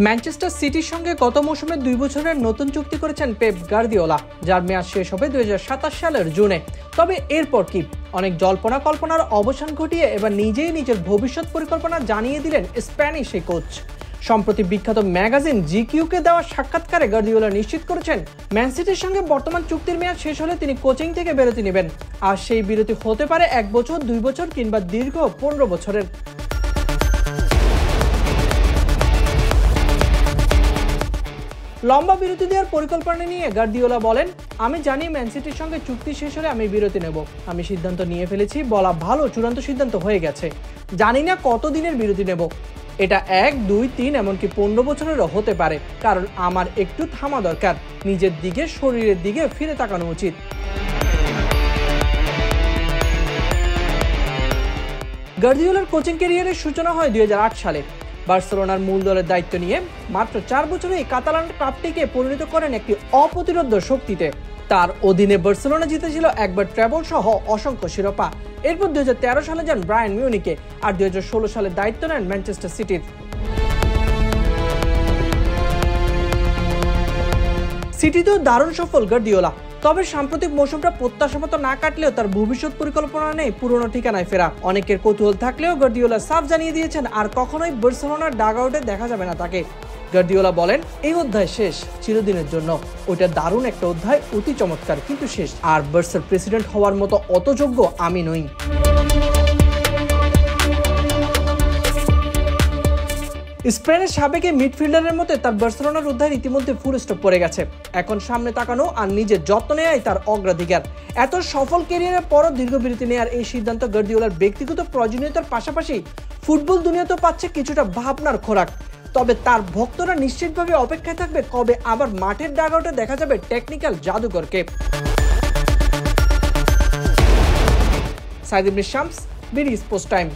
Manchester সিটির সঙ্গে গত মৌসুমে 2 বছরের নতুন চুক্তি করেছেন পেপ গার্দিওলা, যার মেয়াদ শেষ হবে 2027 সালের জুনে। তবে এরপর কি? অনেক জল্পনা কল্পনার অবসান ঘটিয়ে এবার নিজেই নিজের ভবিষ্যৎ পরিকল্পনা জানিয়ে দিলেন স্প্যানিশ এই কোচ। সম্প্রতি বিখ্যাত ম্যাগাজিন জিকিউকে দেওয়া সাক্ষাৎকারে গার্দিওলা নিশ্চিত করেছেন ম্যান সিটির সঙ্গে বর্তমান চুক্তির মেয়াদ শেষ হলে তিনি কোচিং থেকে বিরতি নেবেন। আর সেই বিরতি হতে পারে 1 বছর, 2 বছর কিংবা দীর্ঘ 15 বছরের। লম্বা বিরতি দেওয়ার পরিকল্পনা নিয়ে গার্দিওলা বলেন, আমি জানি ম্যান সিটির সঙ্গে চুক্তি শেষ হলে আমি বিরতি নেব। আমি সিদ্ধান্ত নিয়ে ফেলেছি, বলা ভালো, চূড়ান্ত সিদ্ধান্ত হয়ে গেছে। জানি না কত দিনের বিরতি নেব, এটা 1, 2, 3 এমনকি 15 বছরেরও হতে পারে, কারণ আমার একটু থামা দরকার। নিজের দিকে, শরীরের দিকে ফিরে তাকানো উচিত। গার্দিওলার কোচিং ক্যারিয়ারের সূচনা হয় 2008 সালে। বার্সেলোনার মূল দলের দায়িত্ব নিয়ে মাত্র 4 বছরেই কাতালান ক্লাবটিকে পরিণত করেন একটি অপ্রতিরোধ্য শক্তিতে। তার অধীনে বার্সেলোনা জিতেছিল একবার ট্রেবল সহ অসংখ্য শিরোপা। এরপর 2013 সালে যান বায়ার্ন মিউনিকে, আর 2016 সালে দায়িত্ব নেন ম্যানচেস্টার সিটির। সিটিতেও দারুণ সফল গার্দিওলা। তবে সাম্প্রতিক মৌসুমটা প্রত্যাশা মতো না কাটলেও তার ভবিষ্যৎ পরিকল্পনা নেই পুরনো ঠিকানায় ফেরা। অনেকের কৌতূহল থাকলেও গার্দিওলা সাফ জানিয়ে দিয়েছেন আর কখনোই বার্সেলোনার ডাগআউটে দেখা যাবে না তাকে। গার্দিওলা বলেন, এই অধ্যায় শেষ চিরদিনের জন্য। ওইটা দারুণ একটা অধ্যায়, অতি চমৎকার, কিন্তু শেষ। আর বার্সার প্রেসিডেন্ট হওয়ার মতো অত যোগ্য আমি নই। স্পেনের সাবেক মিডফিল্ডারের মতে তার বার্সেলোনার অধ্যায়ের ইতিমধ্যে ফুল স্টপ পড়ে গেছে। এখন সামনে তাকানো আর নিজের যত্ন নেওয়াই তার অগ্রাধিকার। এত সফল ক্যারিয়ারের পরও দীর্ঘ বিরতি নেওয়ার এই সিদ্ধান্ত গার্দিওলার ব্যক্তিগত প্রয়োজনীয়তার পাশাপাশি ফুটবল দুনিয়াতেও পাচ্ছে কিছুটা ভাবনার খোরাক। তবে তার ভক্তরা নিশ্চিতভাবে অপেক্ষায় থাকবে কবে আবার মাঠের ডাগআউটে দেখা যাবে টেকনিক্যাল জাদুকরকে। সাইদ ইবনে শামস, বিডি স্পোর্টস টাইম।